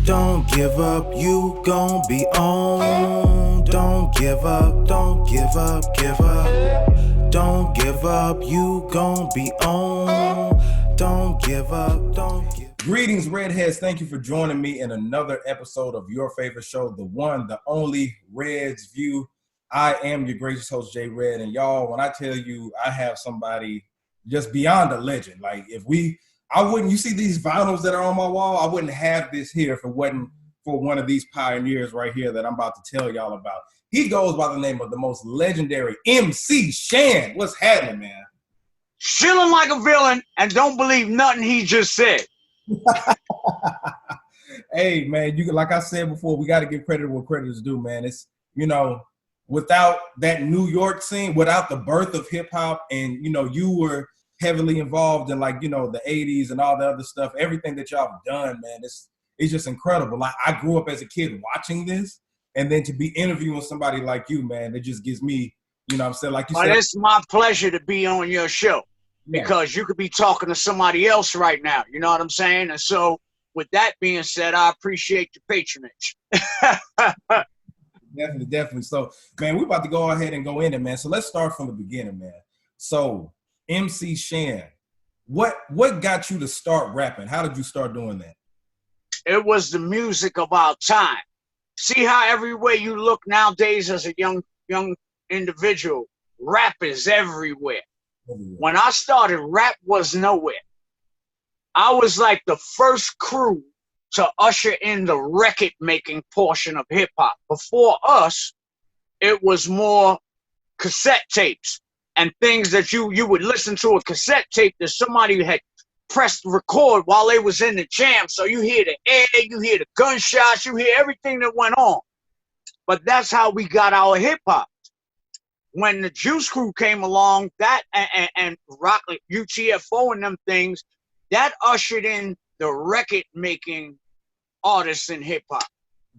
Don't give up, you gon' be on. Don't give up, don't give up, give up. Don't give up, you gon' be on. Don't give up, don't give up. Greetings, Redheads. Thank you for joining me in another episode of your favorite show, the one, the only Red's View. I am your gracious host, Jay Red. And y'all, when I tell you I have somebody just beyond a legend, like you see these vinyls that are on my wall, I wouldn't have this here if it wasn't for one of these pioneers right here that I'm about to tell y'all about. He goes by the name of the most legendary MC Shan. What's happening, man? Chilling like a villain and don't believe nothing he just said. Hey, man, like I said before, we got to give credit where credit is due, man. It's, without that New York scene, without the birth of hip hop, and, you were heavily involved in the 80s and all the other stuff, everything that y'all have done, man, it's just incredible. Like, I grew up as a kid watching this, and then to be interviewing somebody like you, man, it just gives me, I'm saying, like you said. It's my pleasure to be on your show because you could be talking to somebody else right now. You know what I'm saying? And so with that being said, I appreciate the patronage. Definitely. So, man, we're about to go ahead and go in it, man. So let's start from the beginning, man. So, MC Shan, what got you to start rapping? How did you start doing that? It was the music of our time. See how everywhere you look nowadays as a young individual, rap is everywhere. When I started, rap was nowhere. I was like the first crew to usher in the record-making portion of hip-hop. Before us, it was more cassette tapes and things that you would listen to a cassette tape that somebody had pressed record while they was in the jam. So you hear the air, you hear the gunshots, you hear everything that went on. But that's how we got our hip-hop. When the Juice Crew came along, that and Rock UTFO and them things, that ushered in the record-making artists in hip-hop,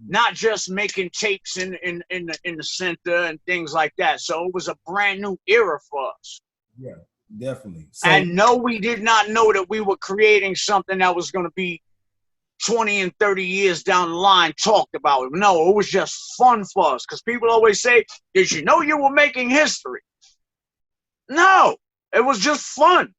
not just making tapes in the center and things like that. So it was a brand new era for us. Yeah, definitely. So, and no, we did not know that we were creating something that was going to be 20 and 30 years down the line talked about. No, it was just fun for us because people always say, did you know you were making history? No, it was just fun.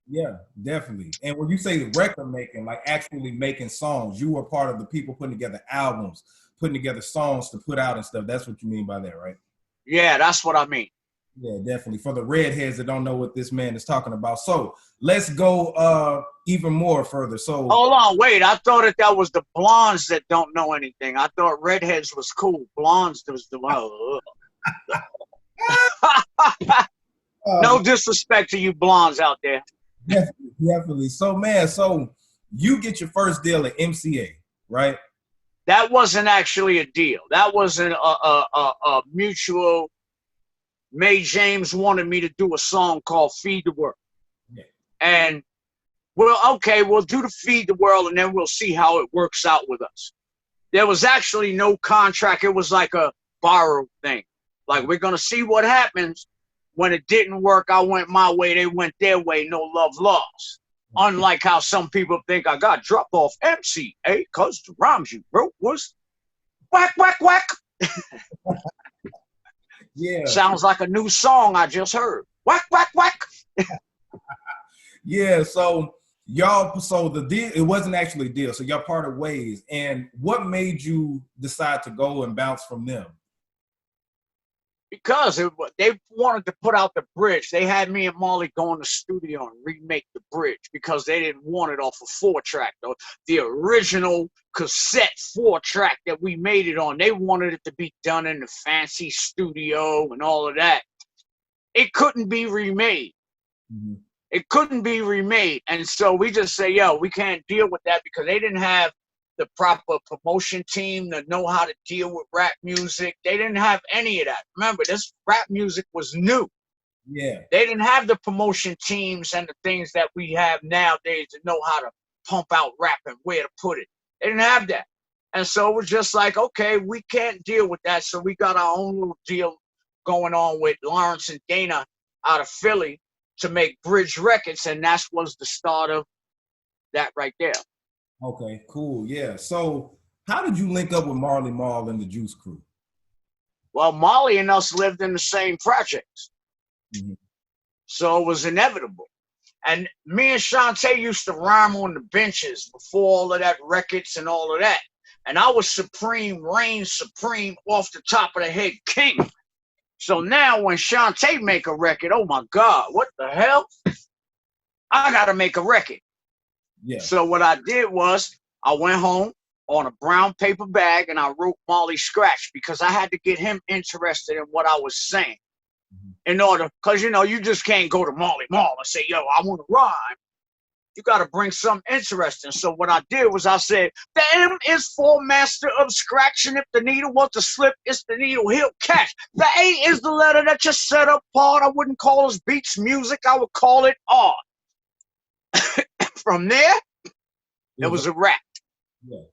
Yeah, definitely. And when you say record making, like actually making songs, you were part of the people putting together albums, putting together songs to put out and stuff. That's what you mean by that, right? Yeah, that's what I mean. Yeah, definitely. For the redheads that don't know what this man is talking about. So let's go even more further. So hold on, wait. I thought that was the blondes that don't know anything. I thought redheads was cool. Blondes was the no disrespect to you blondes out there. Definitely. So, man, you get your first deal at MCA, right? That wasn't actually a deal. That wasn't a mutual. May James wanted me to do a song called Feed the World. Yeah. And, we'll do the Feed the World, and then we'll see how it works out with us. There was actually no contract. It was like a borrowed thing. Like, we're going to see what happens. When it didn't work, I went my way, they went their way, no love lost. Unlike how some people think I got dropped off MCA because the rhymes you wrote was whack, whack, whack. Yeah. Sounds like a new song I just heard. Whack, whack, whack. Yeah, so the deal, it wasn't actually a deal. So y'all parted ways. And what made you decide to go and bounce from them? Because they wanted to put out the bridge. They had me and Molly go in the studio and remake the bridge because they didn't want it off a 4-track. Though. The original cassette 4-track that we made it on, they wanted it to be done in the fancy studio and all of that. It couldn't be remade. Mm-hmm. It couldn't be remade. And so we just say, yo, we can't deal with that because they didn't have the proper promotion team to know how to deal with rap music. They didn't have any of that. Remember, this rap music was new. Yeah. They didn't have the promotion teams and the things that we have nowadays to know how to pump out rap and where to put it. They didn't have that. And so it was just like, okay, we can't deal with that. So we got our own little deal going on with Lawrence and Dana out of Philly to make Bridge Records. And that was the start of that right there. Okay, cool. Yeah. So how did you link up with Marley Marl and the Juice Crew? Well, Molly and us lived in the same projects, Mm-hmm. so it was inevitable. And me and Shantae used to rhyme on the benches before all of that records and all of that. And I was supreme, reign supreme, off the top of the head king. So now when Shantae make a record, oh my God, what the hell? I gotta make a record. Yeah. So what I did was I went home on a brown paper bag and I wrote Molly Scratch because I had to get him interested in what I was saying. In order, because you just can't go to Molly Marl and say, yo, I want to rhyme. You got to bring something interesting. So what I did was I said, the M is for master of scratch, and if the needle wants to slip, it's the needle he'll catch. The A is the letter that you set apart. I wouldn't call us beats music. I would call it art. From there, it was a rap. Yeah.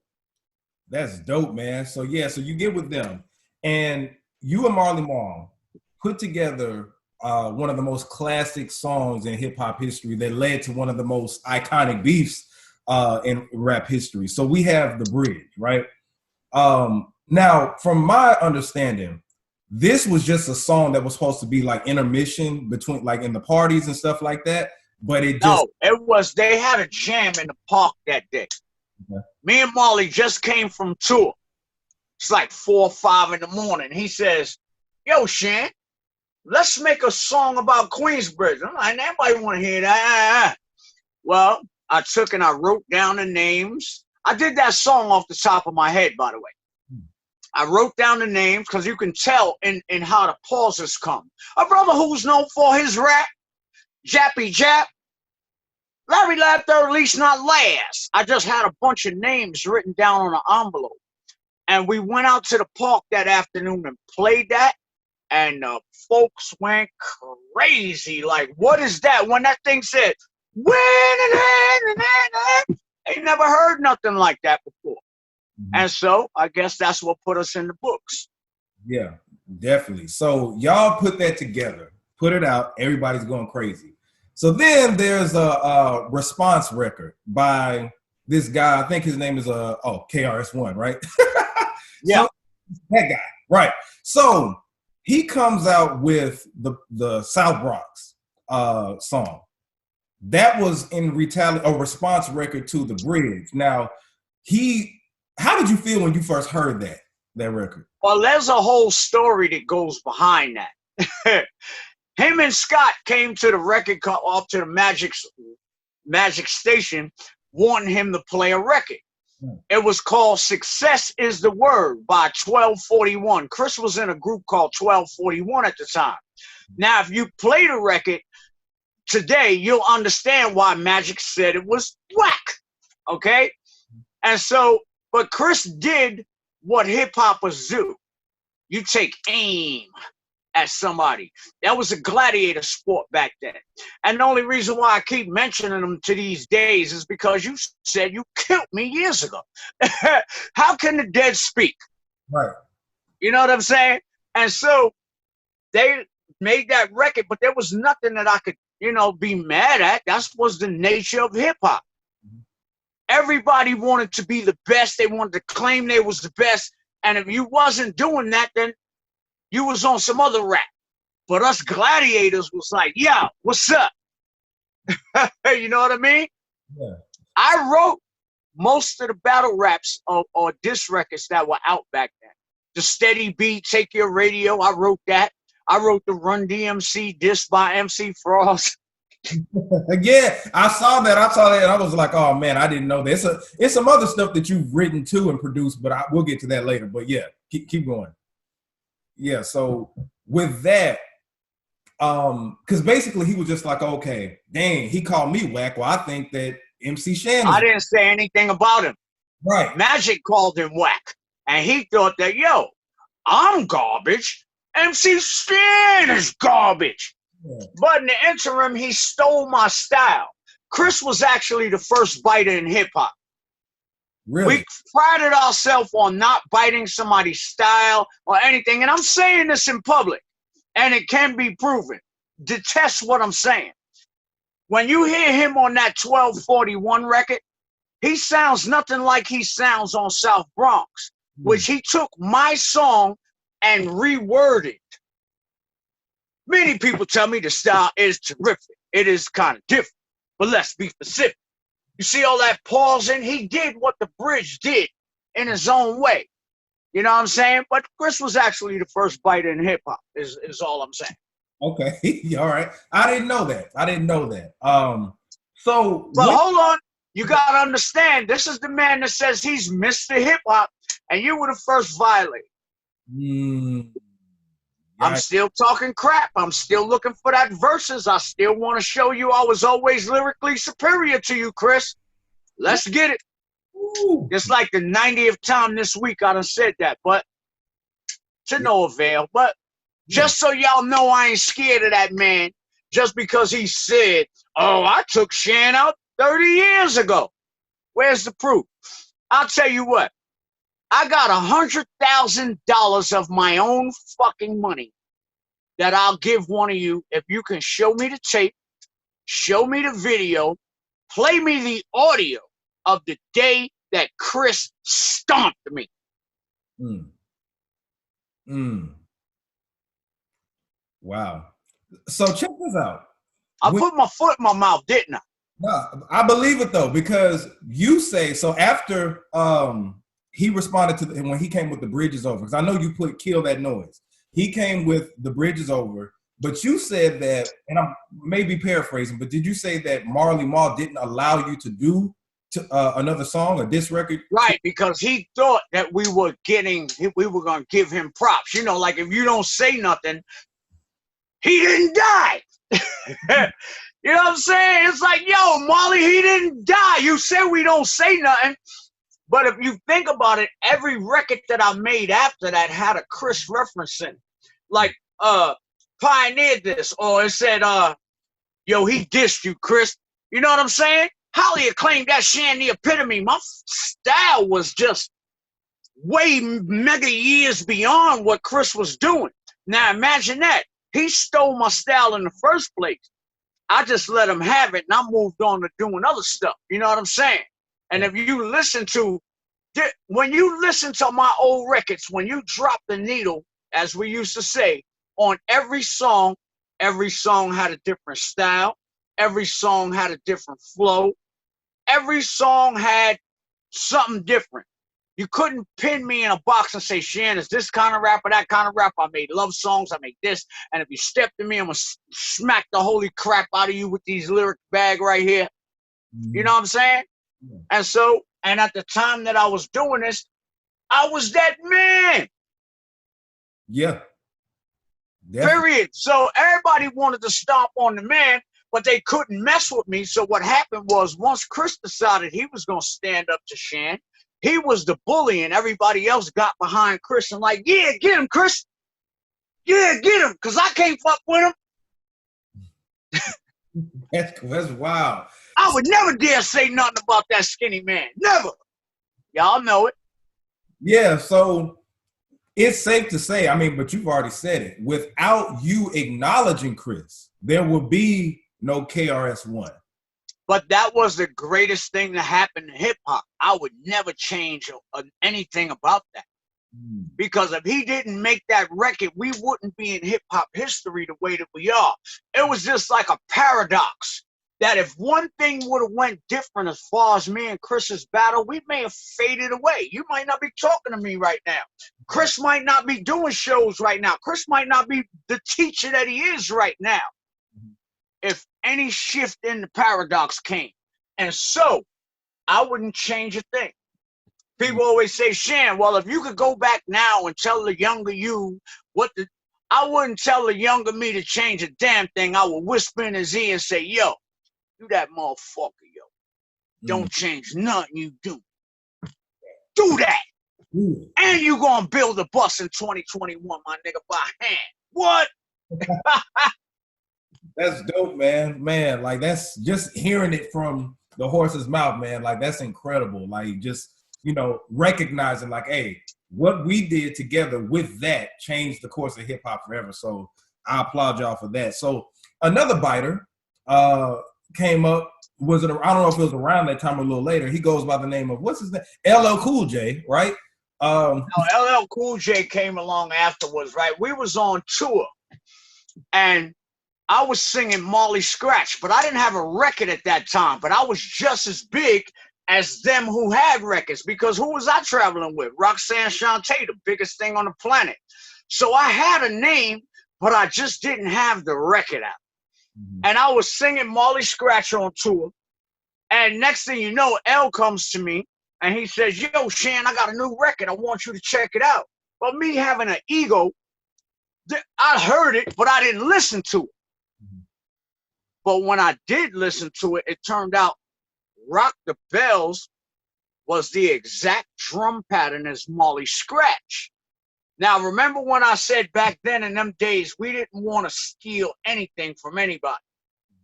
That's dope, man. So yeah, so you get with them, and you and Marley Marl put together one of the most classic songs in hip hop history that led to one of the most iconic beefs in rap history. So we have The Bridge, right? Now, from my understanding, this was just a song that was supposed to be like intermission between, like in the parties and stuff like that. But it just they had a jam in the park that day. Okay. Me and Molly just came from tour. It's like 4 or 5 in the morning. He says, yo, Shan, let's make a song about Queensbridge. I'm like, nobody want to hear that. Well, I took and I wrote down the names. I did that song off the top of my head, by the way. I wrote down the names because you can tell in how the pauses come. A brother who's known for his rap, Jappy Jap, Larry Lab Third, least not last. I just had a bunch of names written down on an envelope. And we went out to the park that afternoon and played that. And folks went crazy. Like, what is that? When that thing said, they never heard nothing like that before. Mm-hmm. And so I guess that's what put us in the books. Yeah, definitely. So y'all put that together, put it out. Everybody's going crazy. So then there's a response record by this guy. I think his name is KRS One, right? Yeah, so, that guy, right? So he comes out with the South Bronx song. That was in a response record to The Bridge. Now, how did you feel when you first heard that record? Well, there's a whole story that goes behind that. Him and Scott came to the record up to the Magic Station, wanting him to play a record. It was called Success is the Word by 1241. Chris was in a group called 1241 at the time. Now, if you play the record today, you'll understand why Magic said it was whack, okay? And so, but Chris did what hip-hoppers do. You take aim at somebody. That was a gladiator sport back then. And the only reason why I keep mentioning them to these days is because you said you killed me years ago. How can the dead speak? Right. You know what I'm saying? And so they made that record, but there was nothing that I could, be mad at. That was the nature of hip hop. Mm-hmm. Everybody wanted to be the best. They wanted to claim they was the best. And if you wasn't doing that, then you was on some other rap. But us gladiators was like, yo, what's up? You know what I mean? Yeah. I wrote most of the battle raps or diss records that were out back then. The Steady Beat, Take Your Radio, I wrote that. I wrote the Run DMC diss by MC Frost. Yeah, I saw that and I was like, oh man, I didn't know this. It's some other stuff that you've written too and produced, but we'll get to that later. But yeah, keep going. Yeah, so with that, because basically he was just like, okay, dang, he called me whack. Well, I think that MC Shan. I didn't say anything about him. Right. Magic called him whack. And he thought that, yo, I'm garbage. MC Shan is garbage. Yeah. But in the interim, he stole my style. Chris was actually the first biter in hip hop. Really? We prided ourselves on not biting somebody's style or anything. And I'm saying this in public, and it can be proven. Detest what I'm saying. When you hear him on that 1241 record, He sounds nothing like he sounds on South Bronx, which he took my song and reworded. Many people tell me the style is terrific. It is kind of different, but let's be specific. You see all that pausing? He did what the Bridge did in his own way. You know what I'm saying? But Chris was actually the first biter in hip hop, is all I'm saying. Okay, all right. I didn't know that. But hold on. You got to understand, this is the man that says he's Mr. Hip Hop, and you were the first violator. I'm still talking crap. I'm still looking for that verses. I still want to show you I was always lyrically superior to you, Chris. Let's get it. Ooh. It's like the 90th time this week I done said that, but to no avail. But just so y'all know, I ain't scared of that man just because he said, oh, I took Shan out 30 years ago. Where's the proof? I'll tell you what. I got $100,000 of my own fucking money that I'll give one of you if you can show me the tape, show me the video, play me the audio of the day that Chris stomped me. Wow. So check this out. I put my foot in my mouth, didn't I? No, I believe it though, because you say, so after he responded to when he came with the Bridges Over, because I know you put Kill That Noise. He came with the Bridges Over, but you said that, and I'm maybe paraphrasing, but did you say that Marley Marl didn't allow you to do another song, a diss record? Right, because he thought that we were going to give him props. You know, like if you don't say nothing, he didn't die. You know what I'm saying? It's like, yo, Marley, he didn't die. You said we don't say nothing. But if you think about it, every record that I made after that had a Chris reference in it. Like, pioneered this, or it said, yo, he dissed you, Chris. You know what I'm saying? Highly acclaimed that Shan the epitome. My style was just way mega years beyond what Chris was doing. Now imagine that. He stole my style in the first place. I just let him have it, and I moved on to doing other stuff. You know what I'm saying? And if you listen to, when you listen to my old records, when you drop the needle, as we used to say, on every song had a different style. Every song had a different flow. Every song had something different. You couldn't pin me in a box and say, Shan is this kind of rapper, that kind of rapper. I made love songs, I made this. And if you step to me, I'm going to smack the holy crap out of you with these lyric bag right here. You know what I'm saying? And so, and at the time that I was doing this, I was that man. Yeah. Period. So everybody wanted to stomp on the man, but they couldn't mess with me. So what happened was, once Chris decided he was going to stand up to Shan, he was the bully, and everybody else got behind Chris and like, yeah, get him, Chris. Yeah, get him, because I can't fuck with him. That's wild. I would never dare say nothing about that skinny man. Never. Y'all know it. Yeah, so it's safe to say, I mean, but you've already said it. Without you acknowledging Chris, there will be no KRS One. But that was the greatest thing to happen to hip-hop. I would never change anything about that. Because if he didn't make that record, we wouldn't be in hip-hop history the way that we are. It was just like a paradox that if one thing would have went different as far as me and Chris's battle, we may have faded away. You might not be talking to me right now. Chris might not be doing shows right now. Chris might not be the teacher that he is right now. If any shift in the paradox came. And so, I wouldn't change a thing. People always say, Shan, well, if you could go back now and tell the younger you I wouldn't tell the younger me to change a damn thing. I would whisper in his ear and say, yo, you that motherfucker, yo. Don't change nothing you do. Do that. And you gonna build a bus in 2021, my nigga, by hand. What? That's dope, man. Man, like that's just hearing it from the horse's mouth, man. Like that's incredible. Like just, you know, recognizing like, hey, what we did together with that changed the course of hip hop forever. So I applaud y'all for that. So another biter came up. was it? I don't know if it was around that time or a little later. He goes by the name of what's his name? LL Cool J, right? No, LL Cool J came along afterwards, right? We was on tour, and I was singing Molly Scratch, but I didn't have a record at that time. But I was just as big as them who had records, because who was I traveling with? Roxanne Shante, the biggest thing on the planet. So I had a name, but I just didn't have the record out. And I was singing Molly Scratch on tour. And next thing you know, L comes to me and he says, yo, Shan, I got a new record. I want you to check it out. But me having an ego, I heard it, but I didn't listen to it. But when I did listen to it, it turned out Rock the Bells was the exact drum pattern as Molly Scratch. Now, remember when I said back then in them days, we didn't want to steal anything from anybody.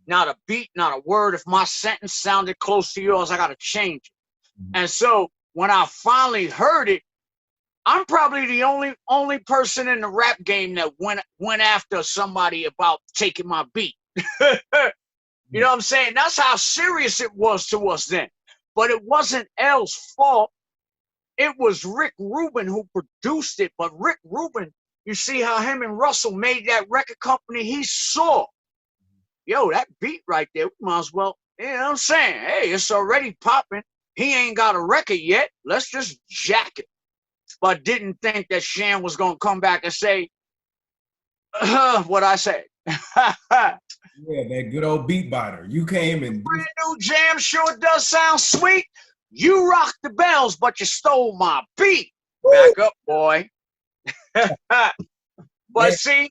Not a beat, not a word. If my sentence sounded close to yours, I got to change it. And so when I finally heard it, I'm probably the only person in the rap game that went after somebody about taking my beat. You know what I'm saying? That's how serious it was to us then. But it wasn't L's fault. It was Rick Rubin who produced it. But Rick Rubin, you see how him and Russell made that record company? He saw, yo, that beat right there, we might as well, you know what I'm saying? Hey, it's already popping. He ain't got a record yet. Let's just jack it. But didn't think that Shan was going to come back and say, what I said. Yeah, that good old beat biter. You came and brand new jam sure does sound sweet. You rocked the bells, but you stole my beat. Woo! Back up, boy. But see,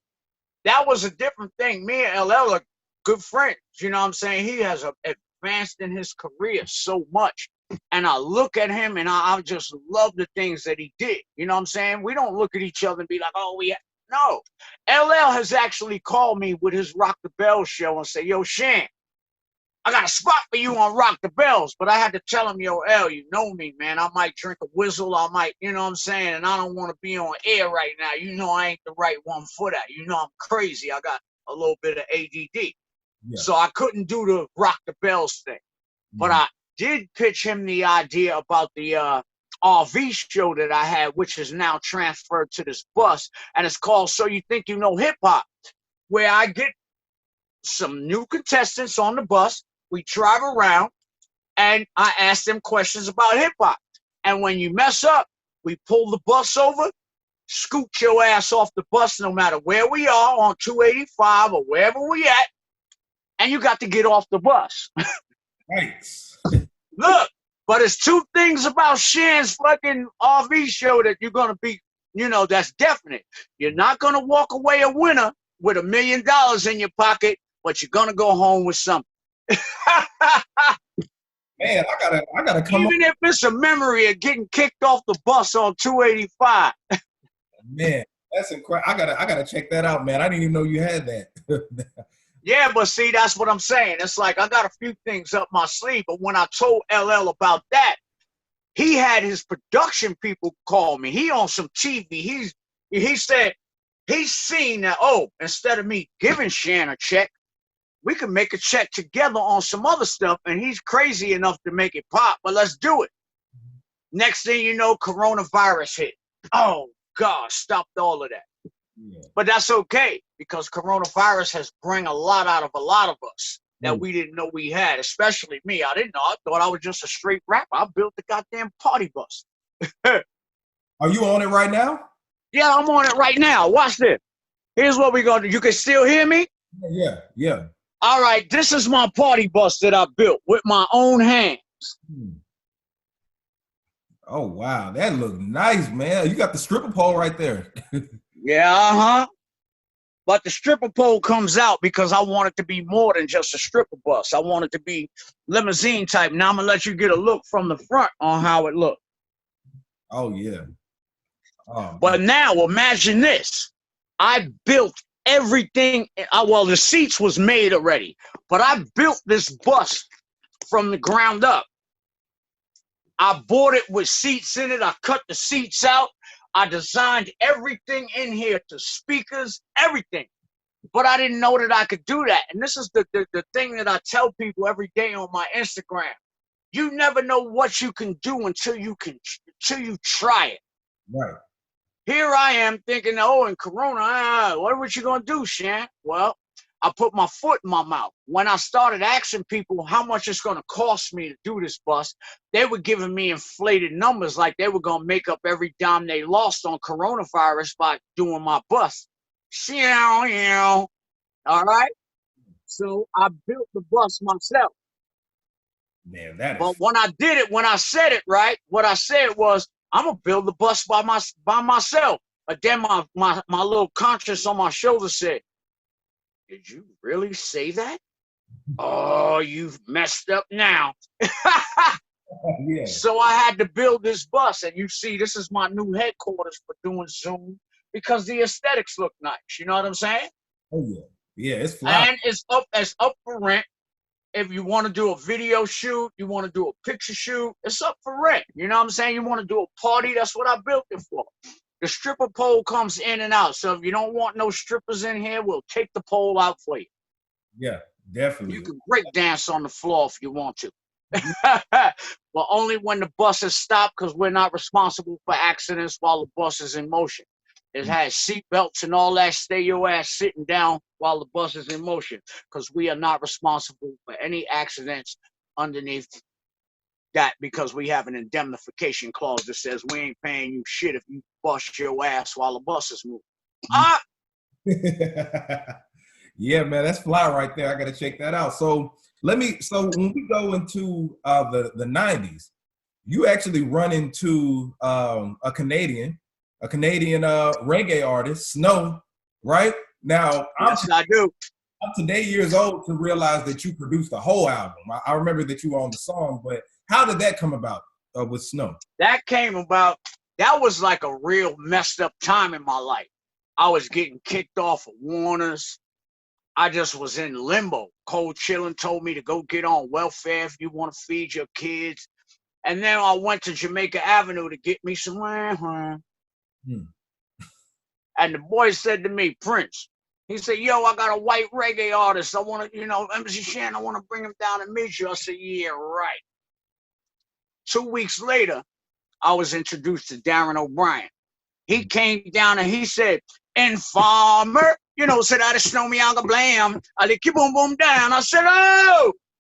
that was a different thing. Me and LL are good friends. You know what I'm saying? He has advanced in his career so much. And I look at him and I just love the things that he did. You know what I'm saying? We don't look at each other and be like, oh, no. LL has actually called me with his Rock the Bells show and say, yo, Shan, I got a spot for you on Rock the Bells. But I had to tell him, yo, L, you know me, man. I might drink a whistle. I might, you know what I'm saying? And I don't want to be on air right now. You know I ain't the right one for that. You know I'm crazy. I got a little bit of ADD. Yeah. So I couldn't do the Rock the Bells thing. But I did pitch him the idea about the RV show that I had, which is now transferred to this bus, and it's called So You Think You Know Hip Hop, where I get some new contestants on the bus, we drive around, and I ask them questions about hip hop. And when you mess up, we pull the bus over, scoot your ass off the bus no matter where we are on 285 or wherever we at, and you got to get off the bus. Thanks. Look, but it's two things about Shan's fucking RV show that you're going to be, you know, that's definite. You're not going to walk away a winner with $1 million in your pocket, but you're going to go home with something. Man, I gotta come even if it's a memory of getting kicked off the bus on 285. Man, that's incredible. I gotta check that out, man. I didn't even know you had that. Yeah, but see, that's what I'm saying. It's like I got a few things up my sleeve, but when I told LL about that, he had his production people call me. He on some TV. He said he's seen that, oh, instead of me giving Shan a check, we can make a check together on some other stuff, and he's crazy enough to make it pop, but let's do it. Next thing you know, coronavirus hit. Oh, God, stopped all of that. Yeah. But that's okay, because coronavirus has bring a lot out of a lot of us that we didn't know we had, especially me. I didn't know. I thought I was just a straight rapper. I built the goddamn party bus. Are you on it right now? Yeah, I'm on it right now. Watch this. Here's what we're going to do. You can still hear me? Yeah. All right, this is my party bus that I built with my own hands. Oh, wow. That looked nice, man. You got the stripper pole right there. Yeah, But the stripper pole comes out because I want it to be more than just a stripper bus. I want it to be limousine type. Now I'm going to let you get a look from the front on how it looks. Oh, yeah. Oh, but now imagine this. I built everything. Well, the seats was made already, but I built this bus from the ground up. I bought it with seats in it. I cut the seats out. I designed everything in here to speakers, everything. but I didn't know that I could do that. And this is the thing that I tell people every day on my Instagram. You never know what you can do until you try it. Right. Here I am thinking, oh, in Corona, what you gonna do, Shan? Well, I put my foot in my mouth. When I started asking people how much it's gonna cost me to do this bus, they were giving me inflated numbers, like they were gonna make up every dime they lost on coronavirus by doing my bus. All right. So I built the bus myself. Man, that is. But when I did it, when I said it, right, what I said was, I'm gonna build the bus by myself. But then my little conscience on my shoulder said, did you really say that? Oh, you've messed up now. Yeah. So I had to build this bus, and you see, this is my new headquarters for doing Zoom because the aesthetics look nice. You know what I'm saying? Oh yeah, yeah, it's fly. And it's up for rent. If you want to do a video shoot, you want to do a picture shoot, it's up for rent. You know what I'm saying? You want to do a party, that's what I built it for. The stripper pole comes in and out. So if you don't want no strippers in here, we'll take the pole out for you. Yeah, definitely. You can break dance on the floor if you want to. But only when the bus is stopped, because we're not responsible for accidents while the bus is in motion. It has seat belts and all that. Stay your ass sitting down while the bus is in motion, because we are not responsible for any accidents underneath that, because we have an indemnification clause that says we ain't paying you shit if you bust your ass while the bus is moving. Yeah, man, that's fly right there. I gotta check that out. So when we go into the 90s, you actually run into a Canadian reggae artist, Snow, right? Now, yes, I do. I'm today years old to realize that you produced the whole album. I remember that you were on the song, but how did that come about with Snow? That came about, that was like a real messed up time in my life. I was getting kicked off of Warner's. I just was in limbo. Cold Chillin' told me to go get on welfare if you want to feed your kids. And then I went to Jamaica Avenue to get me some. And the boy said to me, Prince, he said, yo, I got a white reggae artist. I want to, MC Shan, I want to bring him down and meet you. I said, yeah, right. 2 weeks later, I was introduced to Darren O'Brien. He came down and he said, Informer, said I just know me on the blam. I did keep boom boom down. I said,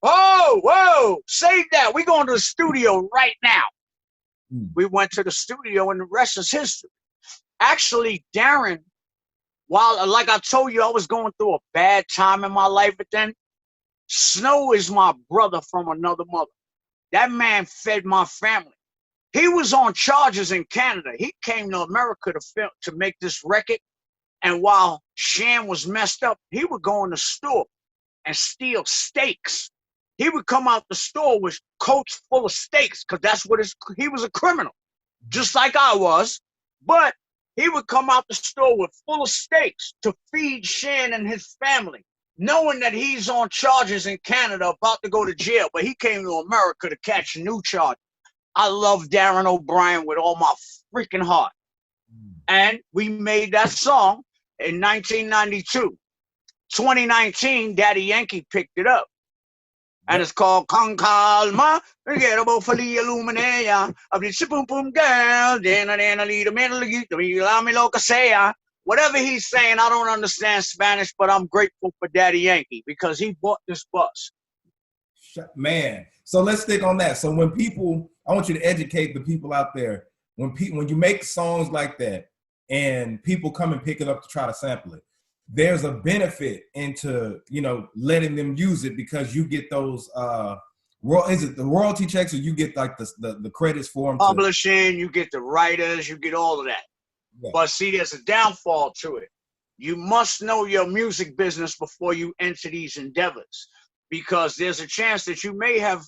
whoa, save that. We going to the studio right now. We went to the studio and the rest is history. Actually, Darren, while, like I told you, I was going through a bad time in my life, but then Snow is my brother from another mother. That man fed my family. He was on charges in Canada. He came to America to make this record. And while Shan was messed up, he would go in the store and steal steaks. He would come out the store with coats full of steaks, because that's what he was a criminal, just like I was. But he would come out the store with full of steaks to feed Shan and his family, knowing that he's on charges in Canada, about to go to jail. But he came to America to catch a new charge. I love Darren O'Brien with all my freaking heart. And we made that song in 1992. 2019, Daddy Yankee picked it up. And it's called Con Calma, Forgettable for the Illuminea of the Boom Boom Girl. Whatever he's saying, I don't understand Spanish, but I'm grateful for Daddy Yankee because he bought this bus. Man, so let's stick on that. So when people, I want you to educate the people out there. When you make songs like that and people come and pick it up to try to sample it, there's a benefit into, letting them use it, because you get those, is it the royalty checks, or you get like the credits for them? Publishing, you get the writers, you get all of that. Yeah. But see, there's a downfall to it. You must know your music business before you enter these endeavors, because there's a chance that you may have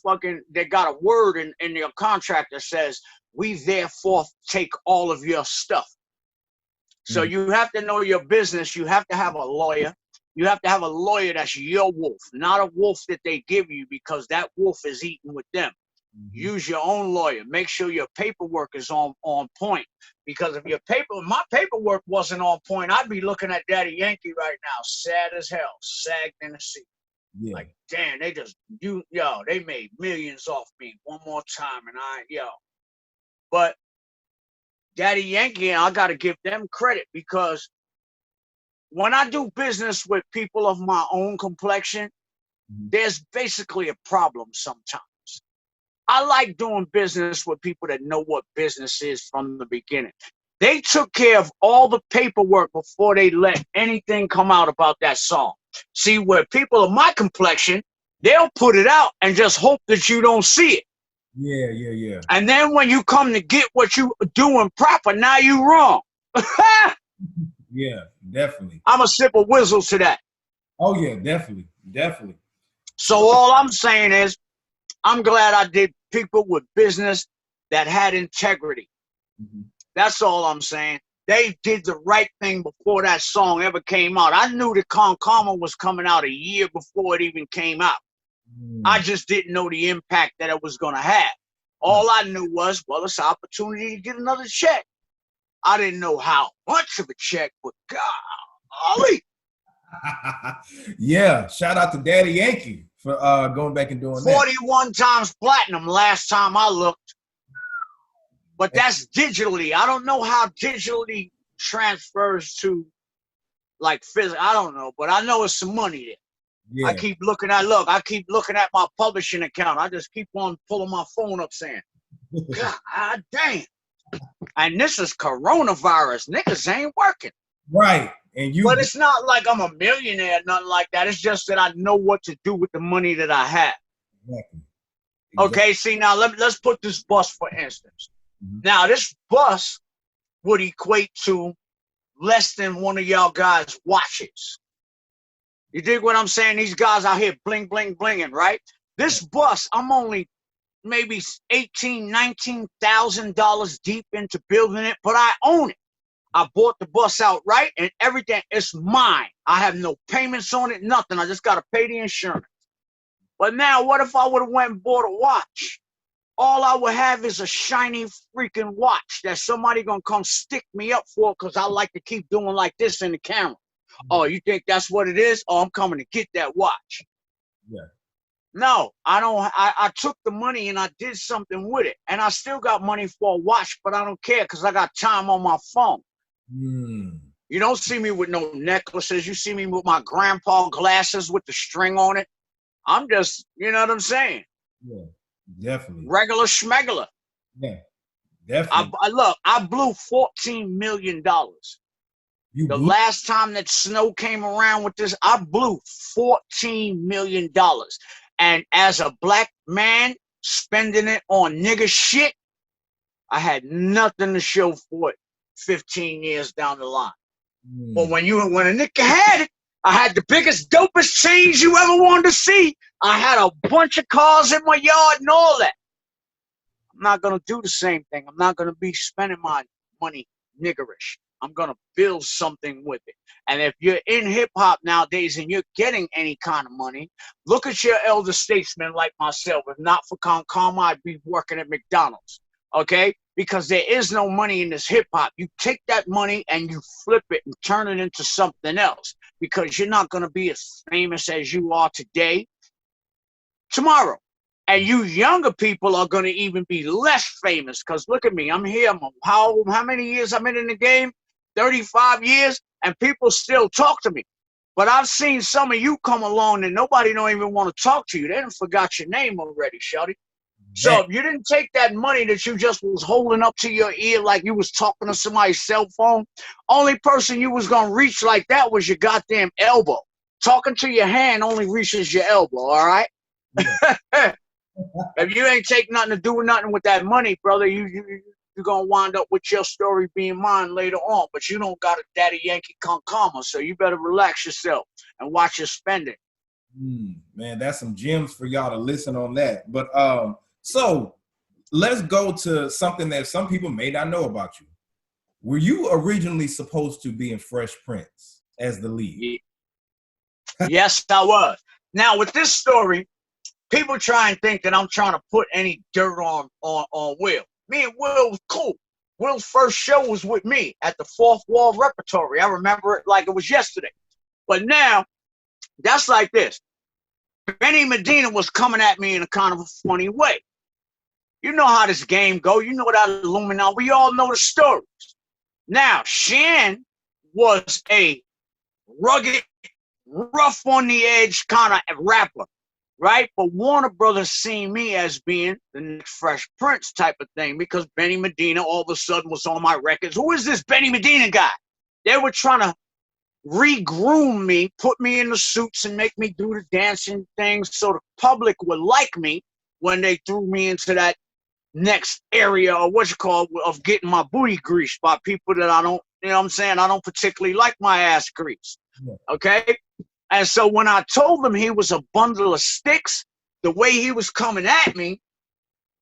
they got a word in your contract that says, we therefore take all of your stuff. So you have to know your business. You have to have a lawyer. You have to have a lawyer that's your wolf, not a wolf that they give you, because that wolf is eating with them. Use your own lawyer. Make sure your paperwork is on point. Because if my paperwork wasn't on point, I'd be looking at Daddy Yankee right now, sad as hell, sagged in the seat. Yeah. Like, damn, they made millions off me one more time, and But Daddy Yankee, I got to give them credit, because when I do business with people of my own complexion, there's basically a problem sometimes. I like doing business with people that know what business is from the beginning. They took care of all the paperwork before they let anything come out about that song. See, where people of my complexion, they'll put it out and just hope that you don't see it. Yeah. And then when you come to get what you doing proper, now you wrong. Yeah, definitely. I'm a sip of whizzle to that. Oh yeah, definitely. So all I'm saying is, I'm glad I did people with business that had integrity. That's all I'm saying. They did the right thing before that song ever came out. I knew that Con Karma was coming out a year before it even came out. I just didn't know the impact that it was going to have. All I knew was, well, it's an opportunity to get another check. I didn't know how much of a check, but golly. Yeah, shout out to Daddy Yankee for going back and doing 41 times platinum last time I looked. But that's digitally. I don't know how digitally transfers to like physical. I don't know, but I know it's some money there. Yeah. I keep looking at my publishing account. I just keep on pulling my phone up saying, God damn. And this is coronavirus. Niggas ain't working. Right. But it's not like I'm a millionaire, nothing like that. It's just that I know what to do with the money that I have. Exactly. Okay, see, now let's put this bus, for instance. Now, this bus would equate to less than one of y'all guys' watches. You dig what I'm saying? These guys out here bling, bling, blinging, right? This bus, I'm only maybe $18,000, $19,000 deep into building it, but I own it. I bought the bus outright and everything. It's mine. I have no payments on it, nothing. I just got to pay the insurance. But now, what if I would have went and bought a watch? All I would have is a shiny freaking watch that somebody gonna come stick me up for because I like to keep doing like this in the camera. Oh, you think that's what it is? Oh, I'm coming to get that watch. Yeah. No, I don't. I took the money and I did something with it. And I still got money for a watch, but I don't care because I got time on my phone. You don't see me with no necklaces. You see me with my grandpa glasses with the string on it. I'm just, you know what I'm saying? Yeah. Definitely. Regular schmegular. Yeah, definitely. I blew $14 million. The last time that Snow came around with this, I blew $14 million. And as a black man spending it on nigga shit, I had nothing to show for it 15 years down the line. But when a nigga had it, I had the biggest, dopest change you ever wanted to see. I had a bunch of cars in my yard and all that. I'm not going to do the same thing. I'm not going to be spending my money niggerish. I'm going to build something with it. And if you're in hip-hop nowadays and you're getting any kind of money, look at your elder statesmen like myself. If not for Con Karma, I'd be working at McDonald's. Okay? Because there is no money in this hip-hop. You take that money and you flip it and turn it into something else. Because you're not going to be as famous as you are today, tomorrow. And you younger people are going to even be less famous. Because look at me. I'm here. How many years I've been in the game? 35 years. And people still talk to me. But I've seen some of you come along and nobody don't even want to talk to you. They done forgot your name already, Shawty. So if you didn't take that money that you just was holding up to your ear like you was talking to somebody's cell phone, only person you was going to reach like that was your goddamn elbow. Talking to your hand only reaches your elbow, all right? Yeah. If you ain't take nothing to do nothing with that money, brother, you're going to wind up with your story being mine later on. But you don't got a Daddy Yankee Con Karma, so you better relax yourself and watch your spending. Man, that's some gems for y'all to listen on that. But so let's go to something that some people may not know about you. Were you originally supposed to be in Fresh Prince as the lead? Yes, I was. Now, with this story, People try and think that I'm trying to put any dirt on Will. Me and Will was cool. Will's first show was with me at the Fourth Wall Repertory. I remember it like it was yesterday. But now, that's like this. Benny Medina was coming at me in a kind of a funny way. You know how this game go. You know that Illuminati. We all know the stories. Now, Shan was a rugged, rough on the edge kind of rapper, right? But Warner Brothers seen me as being the next Fresh Prince type of thing because Benny Medina all of a sudden was on my records. Who is this Benny Medina guy? They were trying to re-groom me, put me in the suits and make me do the dancing things so the public would like me when they threw me into that next area or what you call of getting my booty greased by people that I don't, you know what I'm saying? I don't particularly like my ass greased. Yeah. Okay? And so when I told him he was a bundle of sticks, the way he was coming at me,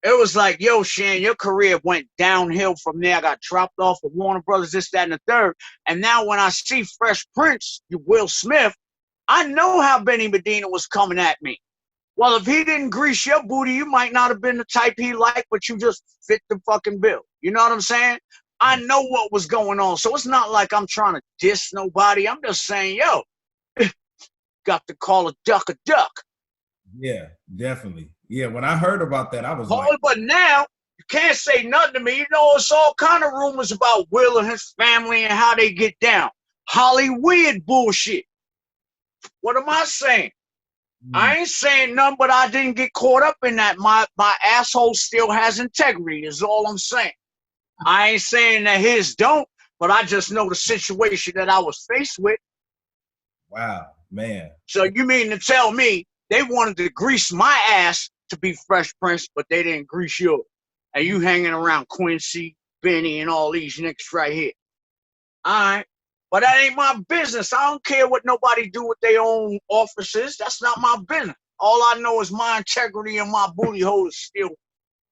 it was like, yo, Shan, your career went downhill from there. I got dropped off of Warner Brothers, this, that, and the third. And now when I see Fresh Prince, Will Smith, I know how Benny Medina was coming at me. Well, if he didn't grease your booty, you might not have been the type he liked, but you just fit the fucking bill. You know what I'm saying? I know what was going on. So it's not like I'm trying to diss nobody. I'm just saying, yo, got to call a duck a duck. Yeah, definitely. Yeah, when I heard about that, I was like, but now you can't say nothing to me. You know, it's all kind of rumors about Will and his family and how they get down. Hollywood bullshit. What am I saying? I ain't saying nothing, but I didn't get caught up in that. My asshole still has integrity, is all I'm saying. I ain't saying that his don't, but I just know the situation that I was faced with. Wow, man. So you mean to tell me they wanted to grease my ass to be Fresh Prince, but they didn't grease yours? And you hanging around Quincy, Benny, and all these niggas right here. All right. But that ain't my business. I don't care what nobody do with their own offices. That's not my business. All I know is my integrity and my booty hole is still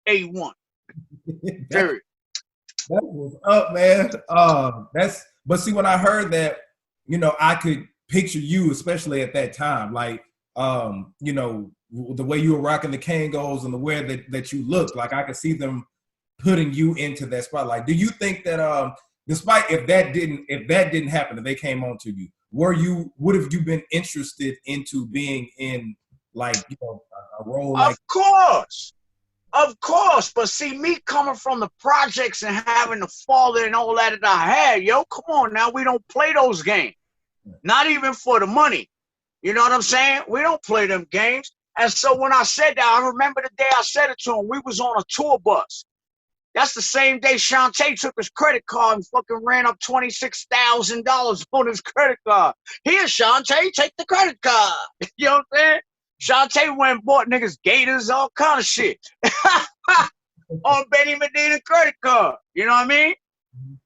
A1. Period. That was up, man. But see, when I heard that, you know, I could picture you, especially at that time, like, you know, the way you were rocking the Kangos and the way that you looked, like I could see them putting you into that spotlight. Do you think that, despite if that didn't happen, if they came on to you, would have you been interested into being in, like, you know, a role? Of course. But see, me coming from the projects and having the father and all that I had, yo, come on now, we don't play those games. Not even for the money. You know what I'm saying? We don't play them games. And so when I said that, I remember the day I said it to him. We was on a tour bus. That's the same day Shantae took his credit card and fucking ran up $26,000 on his credit card. Here, Shantae, take the credit card. You know what I'm saying? Shantae went and bought niggas gators, all kind of shit. On Benny Medina credit card. You know what I mean?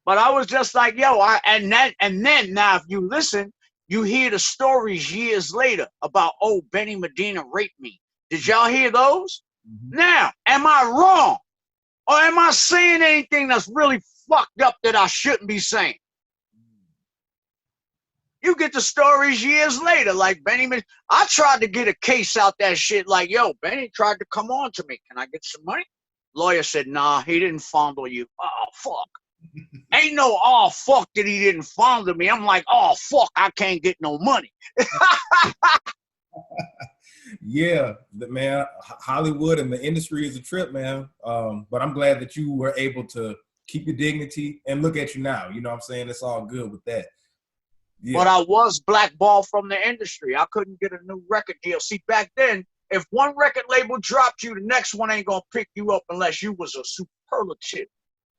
But I was just like, yo, and then now if you listen, you hear the stories years later about, oh, Benny Medina raped me. Did y'all hear those? Mm-hmm. Now, am I wrong? Or am I saying anything that's really fucked up that I shouldn't be saying? You get the stories years later, like Benny. I tried to get a case out that shit, like, yo, Benny tried to come on to me. Can I get some money? Lawyer said, nah, he didn't fondle you. Oh, fuck. Ain't no, oh, fuck that he didn't fondle me. I'm like, oh, fuck, I can't get no money. Yeah, man, Hollywood and the industry is a trip, man. But I'm glad that you were able to keep your dignity and look at you now. You know what I'm saying? It's all good with that. Yeah. But I was blackballed from the industry. I couldn't get a new record deal. See, back then, if one record label dropped you, the next one ain't gonna pick you up unless you was a superlative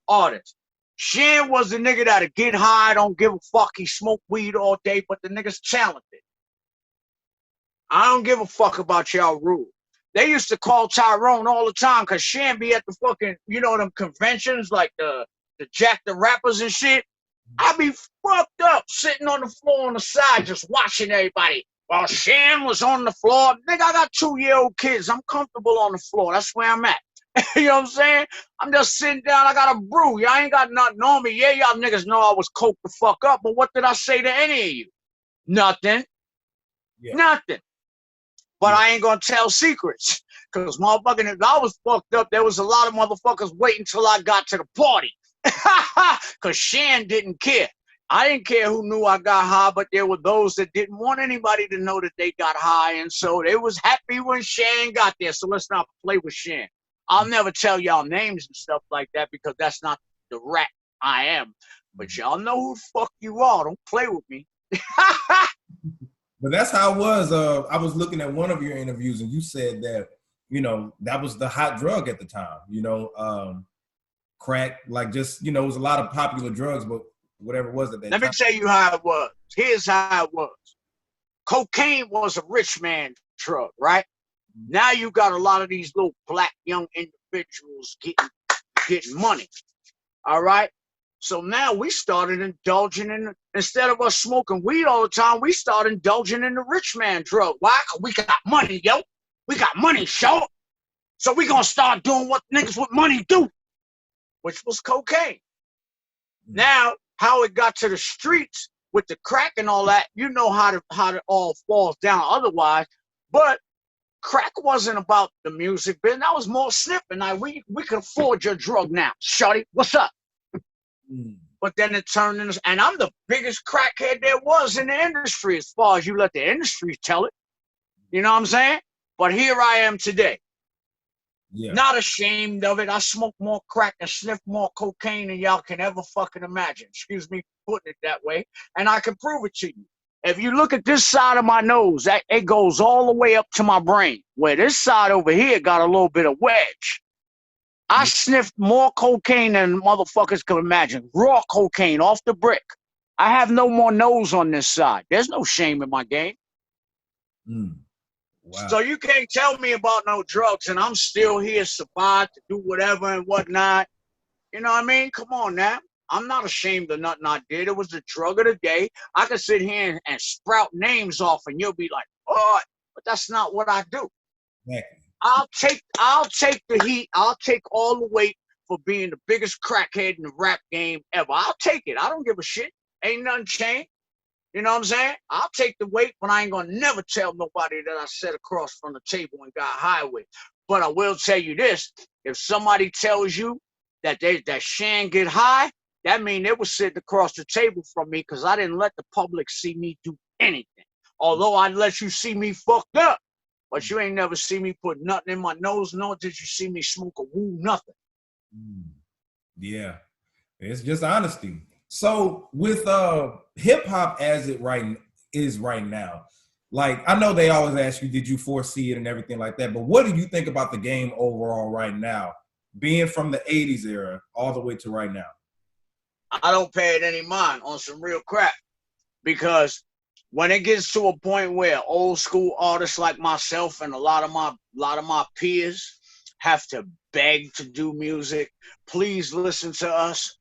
artist. Shan was the nigga that'd get high, don't give a fuck. He smoked weed all day, but the nigga's talented. I don't give a fuck about y'all rules. They used to call Tyrone all the time because Shan be at the fucking, you know, them conventions like the Jack the Rappers and shit. I be fucked up sitting on the floor on the side just watching everybody. While Shan was on the floor. Nigga, I got 2-year-old kids. I'm comfortable on the floor. That's where I'm at. You know what I'm saying? I'm just sitting down. I got a brew. Y'all ain't got nothing on me. Yeah, y'all niggas know I was coked the fuck up. But what did I say to any of you? Nothing. Yeah. Nothing. but I ain't gonna tell secrets. Cause motherfucking, if I was fucked up, there was a lot of motherfuckers waiting till I got to the party. Cause Shan didn't care. I didn't care who knew I got high, but there were those that didn't want anybody to know that they got high, and so they was happy when Shan got there. So let's not play with Shan. I'll never tell y'all names and stuff like that because that's not the rat I am. But y'all know who the fuck you are. Don't play with me. But that's how it was. I was looking at one of your interviews, and you said that, you know, that was the hot drug at the time. You know, crack, like just, you know, it was a lot of popular drugs, but whatever it was at that time. Let me tell you how it was. Here's how it was. Cocaine was a rich man drug, right? Now you got a lot of these little black young individuals getting money. All right? So now we started indulging in, instead of us smoking weed all the time, we started indulging in the rich man drug. Why? Because we got money, yo. We got money, show. So we gonna start doing what niggas with money do, which was cocaine. Now, how it got to the streets with the crack and all that, you know how it all falls down otherwise. But crack wasn't about the music, but that was more snipping. Like we could afford your drug now. Shorty, what's up? But then it turned into, and I'm the biggest crackhead there was in the industry as far as you let the industry tell it. You know what I'm saying? But here I am today. Yeah. Not ashamed of it. I smoke more crack and sniff more cocaine than y'all can ever fucking imagine. Excuse me for putting it that way. And I can prove it to you. If you look at this side of my nose, it goes all the way up to my brain. Where this side over here got a little bit of wedge. I sniffed more cocaine than motherfuckers could imagine. Raw cocaine off the brick. I have no more nose on this side. There's no shame in my game. Wow. So you can't tell me about no drugs and I'm still here, survive to do whatever and whatnot. You know what I mean? Come on now. I'm not ashamed of nothing I did. It was the drug of the day. I could sit here and sprout names off and you'll be like, oh, but that's not what I do. Yeah. I'll take the heat. I'll take all the weight for being the biggest crackhead in the rap game ever. I'll take it. I don't give a shit. Ain't nothing changed. You know what I'm saying? I'll take the weight, but I ain't gonna never tell nobody that I sat across from the table and got high with. But I will tell you this: if somebody tells you that Shan get high, that mean they was sitting across the table from me because I didn't let the public see me do anything. Although I let you see me fucked up. But you ain't never see me put nothing in my nose, nor did you see me smoke a woo, nothing. Yeah, it's just honesty. So with hip hop as it is right now, like I know they always ask you, did you foresee it and everything like that, but what do you think about the game overall right now, being from the 80s era all the way to right now? I don't pay it any mind on some real crap because when it gets to a point where old school artists like myself and a lot of my peers have to beg to do music, please listen to us.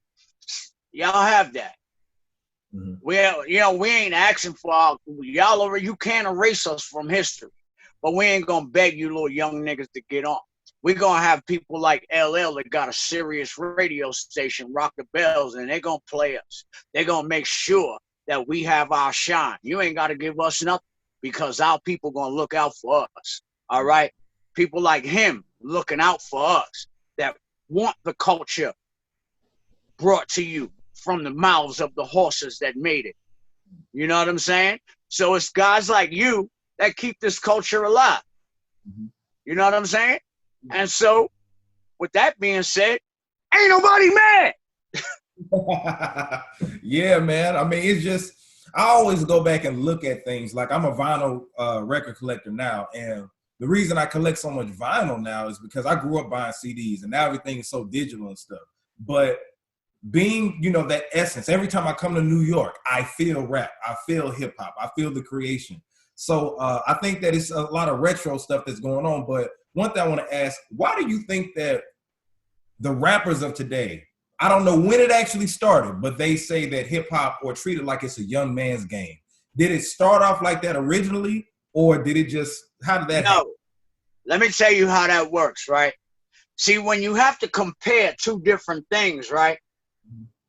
Y'all have that. Well, you know, we ain't asking for y'all. You can't erase us from history, but we ain't gonna beg you little young niggas to get on. We're gonna have people like LL that got a serious radio station, Rock the Bells, and they're gonna play us. They're gonna make sure that we have our shine. You ain't got to give us nothing because our people gonna look out for us. All right? People like him looking out for us that want the culture brought to you from the mouths of the horses that made it. You know what I'm saying? So it's guys like you that keep this culture alive. You know what I'm saying? And so with that being said, ain't nobody mad. Yeah, man. I mean, it's just, I always go back and look at things. Like I'm a vinyl record collector now. And the reason I collect so much vinyl now is because I grew up buying CDs and now everything is so digital and stuff. But being, you know, that essence, every time I come to New York, I feel rap, I feel hip hop, I feel the creation. So I think that it's a lot of retro stuff that's going on. But one thing I want to ask, why do you think that the rappers of today, I don't know when it actually started, but they say that hip hop or treat it like it's a young man's game. Did it start off like that originally, or did it just, how did that happen? Let me tell you how that works, right? See, when you have to compare two different things, right?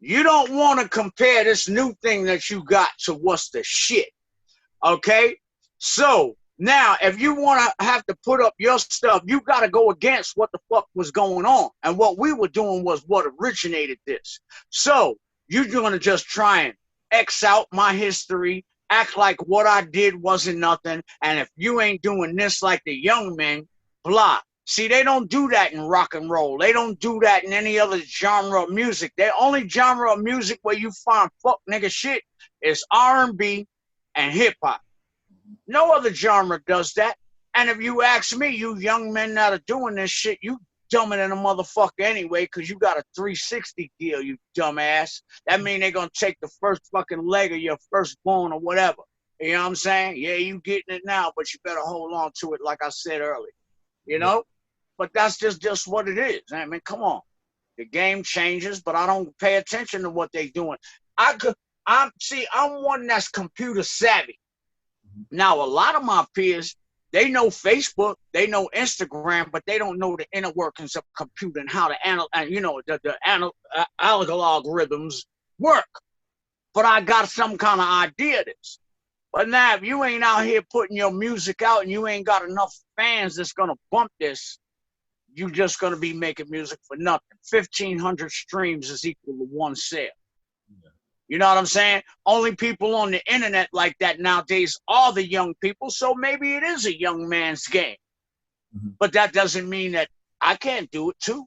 You don't want to compare this new thing that you got to what's the shit, okay? So Now, if you want to have to put up your stuff, you got to go against what the fuck was going on. And what we were doing was what originated this. So you're going to just try and X out my history, act like what I did wasn't nothing. And if you ain't doing this like the young men, blah. See, they don't do that in rock and roll. They don't do that in any other genre of music. The only genre of music where you find fuck nigga shit is R&B and hip hop. No other genre does that. And if you ask me, you young men that are doing this shit, you dumber than a motherfucker anyway, because you got a 360 deal, you dumbass. That mean they're going to take the first fucking leg of your firstborn or whatever. You know what I'm saying? Yeah, you getting it now, but you better hold on to it like I said earlier. You know? But that's just what it is. I mean, come on. The game changes, but I don't pay attention to what they're doing. I'm one that's computer savvy. Now, a lot of my peers, they know Facebook, they know Instagram, but they don't know the inner workings of computing, how the algorithms work. But I got some kind of idea of this. But now, if you ain't out here putting your music out and you ain't got enough fans that's going to bump this, you just going to be making music for nothing. 1,500 streams is equal to one sale. You know what I'm saying? Only people on the internet like that nowadays are the young people, so maybe it is a young man's game. Mm-hmm. But that doesn't mean that I can't do it too.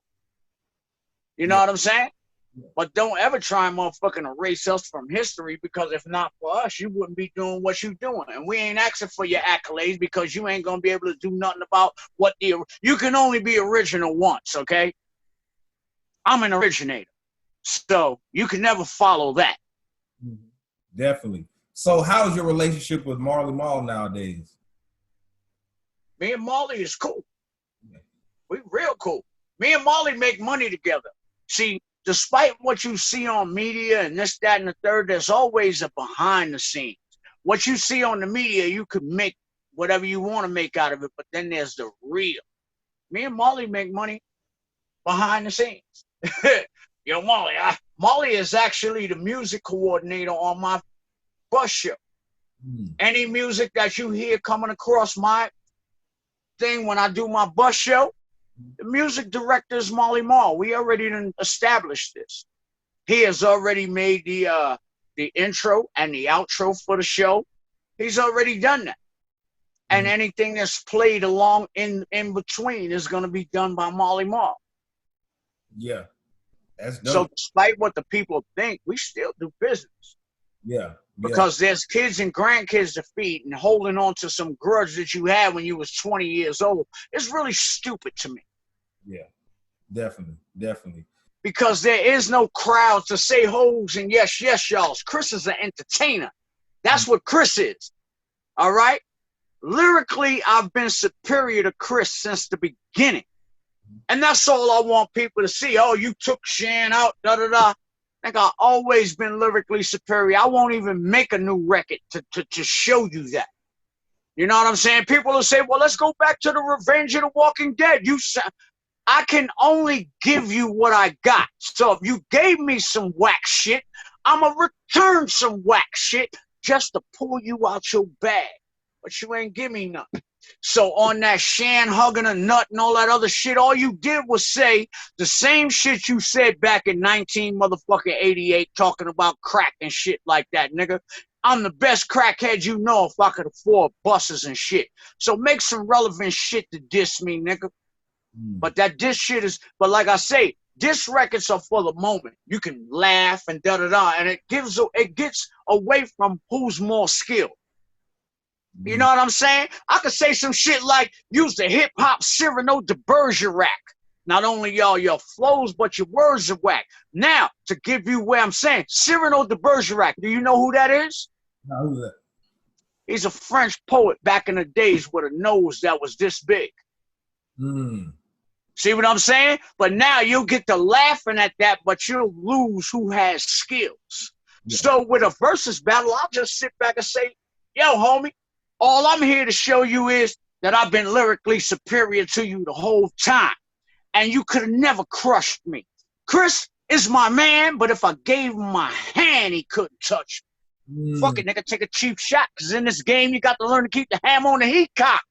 You know what I'm saying? Yeah. But don't ever try and motherfucking erase us from history, because if not for us, you wouldn't be doing what you're doing. And we ain't asking for your accolades, because you ain't going to be able to do nothing about what you can only be original once, okay? I'm an originator, so you can never follow that. Definitely. So how's your relationship with Marley Marl nowadays? Me and Marley is cool. We real cool. Me and Marley make money together. See, despite what you see on media and this, that, and the third, there's always a behind the scenes. What you see on the media, you could make whatever you want to make out of it, but then there's the real. Me and Marley make money behind the scenes. Yo, Marley, Marley is actually the music coordinator on my bus show. Any music that you hear coming across my thing when I do my bus show, the music director is Marley Marl. We already established this. He has already made the intro and the outro for the show. He's already done that. And anything that's played along in between is going to be done by Marley Marl. Yeah. That's dope. So despite what the people think, we still do business. Yeah. Because there's kids and grandkids to feed, and holding on to some grudge that you had when you was 20 years old is really stupid to me. Yeah, definitely. Because there is no crowd to say hoes and yes, y'all. Chris is an entertainer. That's what Chris is. All right? Lyrically, I've been superior to Chris since the beginning. And that's all I want people to see. Oh, you took Shan out, da-da-da. I think I've always been lyrically superior. I won't even make a new record to show you that. You know what I'm saying? People will say, well, let's go back to the Revenge of the Walking Dead. I can only give you what I got. So if you gave me some whack shit, I'm going to return some whack shit just to pull you out your bag. But you ain't give me nothing. So on that Shan hugging a nut and all that other shit, all you did was say the same shit you said back in 1988 talking about crack and shit like that, nigga. I'm the best crackhead you know if I could afford buses and shit. So make some relevant shit to diss me, nigga. But that diss shit is, but like I say, diss records are for the moment. You can laugh and da-da-da, and it gets away from who's more skilled. You know what I'm saying? I could say some shit like, use the hip-hop Cyrano de Bergerac. Not only your flows, but your words are whack. Now, to give you where I'm saying, Cyrano de Bergerac, do you know who that is? No, who's that? He's a French poet back in the days with a nose that was this big. See what I'm saying? But now you'll get to laughing at that, but you'll lose who has skills. Yeah. So with a versus battle, I'll just sit back and say, yo, homie, all I'm here to show you is that I've been lyrically superior to you the whole time. And you could have never crushed me. Chris is my man, but if I gave him my hand, he couldn't touch Fuck it, nigga, take a cheap shot. Cause in this game, you got to learn to keep the hammer on the heat cock.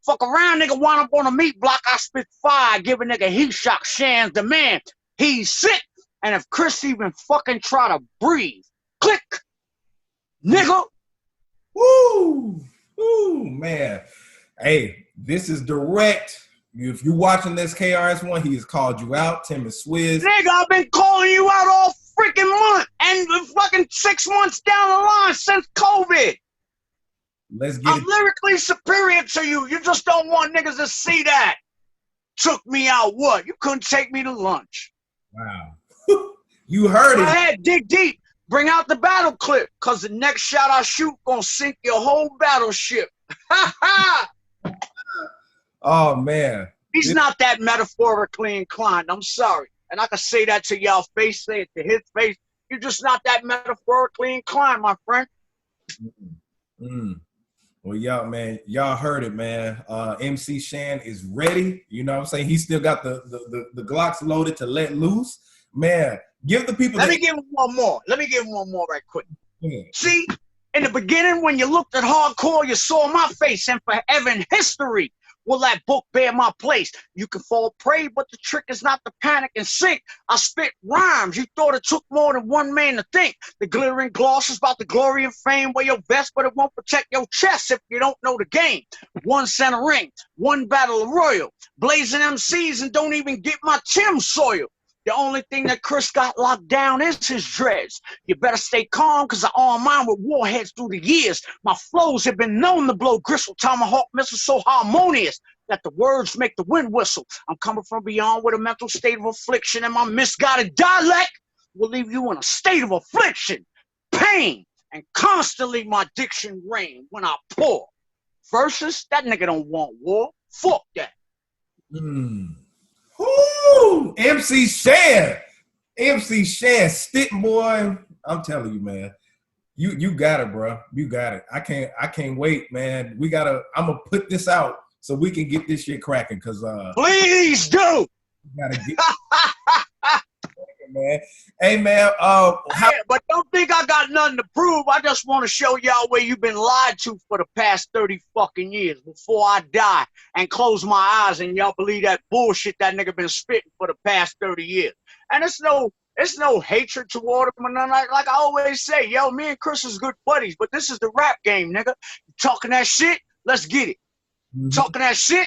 Fuck around, nigga, wind up on a meat block. I spit fire, give a nigga heat shock. Shan's the man. He's sick. And if Chris even fucking try to breathe, click, nigga. Woo! Woo, man. Hey, this is direct. If you're watching this KRS One, he has called you out. Tim and Swizz. Nigga, I've been calling you out all freaking month and fucking 6 months down the line since COVID. Let's get I'm lyrically superior to you. You just don't want niggas to see that. Took me out what? You couldn't take me to lunch. Wow. You heard Go it. ahead, dig deep. Bring out the battle clip, cause the next shot I shoot gonna sink your whole battleship. Oh man. He's not that metaphorically inclined. I'm sorry. And I can say that to y'all face, say it to his face. You're just not that metaphorically inclined, my friend. Well, y'all heard it, man. MC Shan is ready. You know what I'm saying? He still got the Glocks loaded to let loose. Man, give the people. Let me give him one more right quick. Yeah. See, in the beginning, when you looked at hardcore, you saw my face, and forever in history will that book bear my place. You can fall prey, but the trick is not to panic and sink. I spit rhymes. You thought it took more than one man to think. The glittering gloss is about the glory and fame. Wear your vest, but it won't protect your chest if you don't know the game. One center ring, one battle royal. Blazing MCs and don't even get my Tim soil. The only thing that Chris got locked down is his dreads. You better stay calm, cause I arm mine with warheads through the years. My flows have been known to blow gristle tomahawk missiles so harmonious that the words make the wind whistle. I'm coming from beyond with a mental state of affliction, and my misguided dialect will leave you in a state of affliction, pain, and constantly my diction reign when I pour. Versus, that nigga don't want war. Fuck that. Woo! MC Shan, Stit boy. I'm telling you, man, you got it, bro. You got it. I can't wait, man. I'm gonna put this out so we can get this shit cracking, cause please do. Gotta get man. Hey man, but don't think I got nothing to prove. I just want to show y'all where you've been lied to for the past 30 fucking years before I die and close my eyes and y'all believe that bullshit that nigga been spitting for the past 30 years. And it's no hatred toward him or nothing. Like I always say, yo, me and Chris is good buddies, but this is the rap game, nigga. You talking that shit? Let's get it. Talking that shit?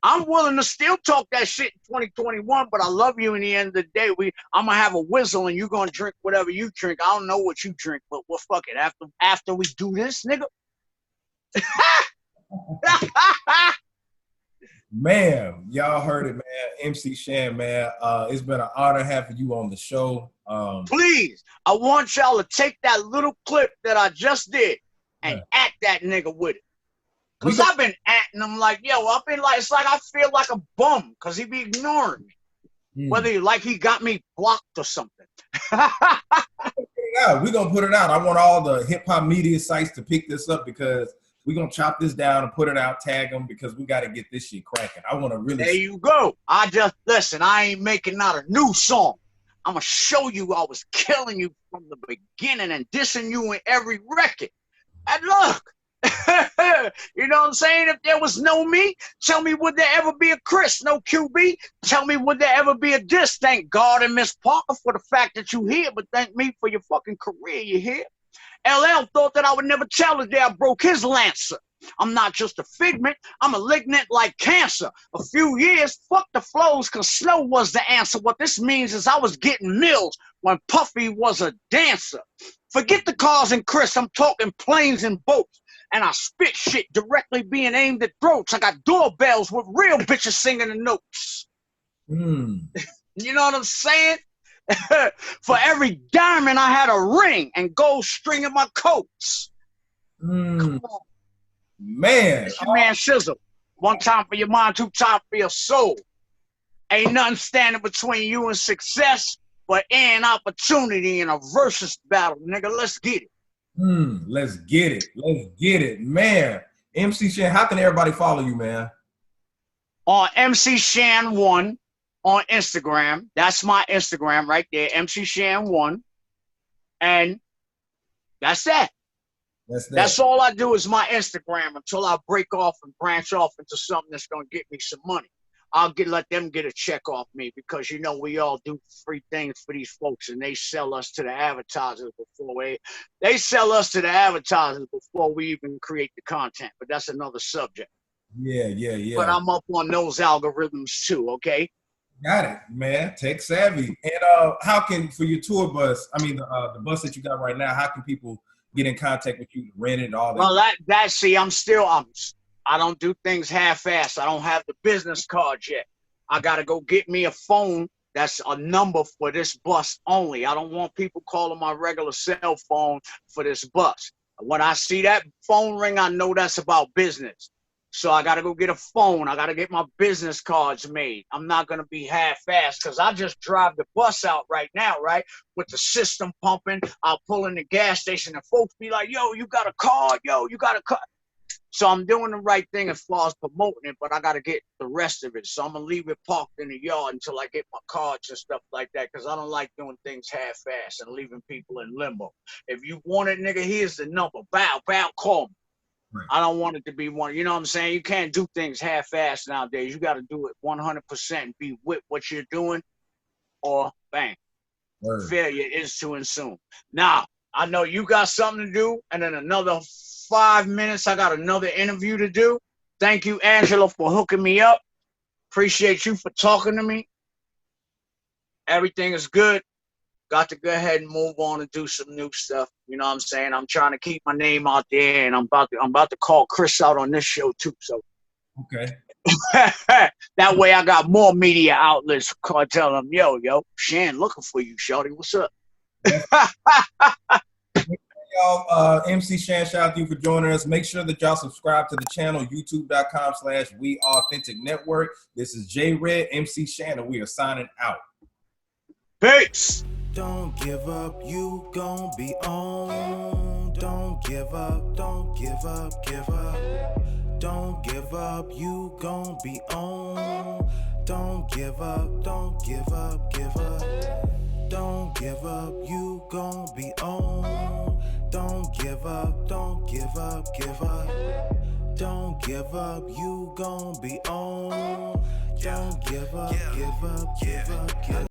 I'm willing to still talk that shit in 2021, but I love you in the end of the day. I'm going to have a whistle and you're going to drink whatever you drink. I don't know what you drink, but well, fuck it. After we do this, nigga. Man, y'all heard it, man. MC Shan, man. It's been an honor having you on the show. Please, I want y'all to take that little clip that I just did and act that nigga with it. Cause I've been acting him like, yo, it's like I feel like a bum because he be ignoring me. Whether he got me blocked or something. We're gonna put it out. I want all the hip hop media sites to pick this up because we're gonna chop this down and put it out, tag them because we gotta get this shit cracking. I wanna really there you go. Listen, I ain't making not a new song. I'm gonna show you I was killing you from the beginning and dissing you in every record. And look. You know what I'm saying? If there was no me, tell me would there ever be a Chris? No QB? Tell me would there ever be a diss? Thank God and Miss Parker for the fact that you here, but thank me for your fucking career, you hear? LL thought that I would never tell the day I broke his lancer. I'm not just a figment, I'm malignant like cancer. A few years, fuck the flows, cause slow was the answer. What this means is I was getting mills when Puffy was a dancer. Forget the cars and Chris, I'm talking planes and boats. And I spit shit directly being aimed at throats. I got doorbells with real bitches singing the notes. You know what I'm saying? For every diamond, I had a ring and gold string in my coats. Come on. Man. It's your man Shizzle. One time for your mind, two times for your soul. Ain't nothing standing between you and success, but an opportunity in a versus battle, nigga. Let's get it. Let's get it. Let's get it, man. MC Shan, how can everybody follow you, man? On MC Shan 1 on Instagram. That's my Instagram right there, MC Shan 1. And That's that. That's all I do is my Instagram until I break off and branch off into something that's gonna get me some money. Let them get a check off me because you know we all do free things for these folks and they sell us to the advertisers before they sell us to the advertisers before we even create the content. But that's another subject. Yeah. But I'm up on those algorithms too, okay? Got it, man. Tech savvy. And how can, for your tour bus, I mean the bus that you got right now, how can people get in contact with you, rent it, all that? Well, see, I don't do things half-assed. I don't have the business card yet. I got to go get me a phone that's a number for this bus only. I don't want people calling my regular cell phone for this bus. When I see that phone ring, I know that's about business. So I got to go get a phone. I got to get my business cards made. I'm not going to be half-assed because I just drive the bus out right now, right? With the system pumping. I'll pull in the gas station and folks be like, yo, you got a card? Yo, you got a card? So I'm doing the right thing as far as promoting it, but I got to get the rest of it. So I'm going to leave it parked in the yard until I get my cards and stuff like that because I don't like doing things half-assed and leaving people in limbo. If you want it, nigga, here's the number. Bow, call me. Right. I don't want it to be one. You know what I'm saying? You can't do things half-assed nowadays. You got to do it 100% and be with what you're doing or bang. Word. Failure is to ensue. Now, I know you got something to do and then another 5 minutes, I got another interview to do. Thank you, Angela, for hooking me up. Appreciate you for talking to me. Everything is good. Got to go ahead and move on and do some new stuff. You know what I'm saying? I'm trying to keep my name out there, and I'm about to call Chris out on this show too. So okay. That way I got more media outlets telling them, yo, Shan looking for you, shorty. What's up? Y'all, MC Shan, shout out to you for joining us. Make sure that y'all subscribe to the channel, youtube.com/WeAuthenticNetwork. This is J Red, MC Shan, and we are signing out. Peace. Don't give up, you gon' be on. Don't give up, don't give up, give up. Don't give up, you gon' be on. Don't give up, don't give up, give up. Don't give up, you gon' be on. Don't give up, don't give up, give up. Don't give up, you gon' be on. Don't give up, give up, give up, give up.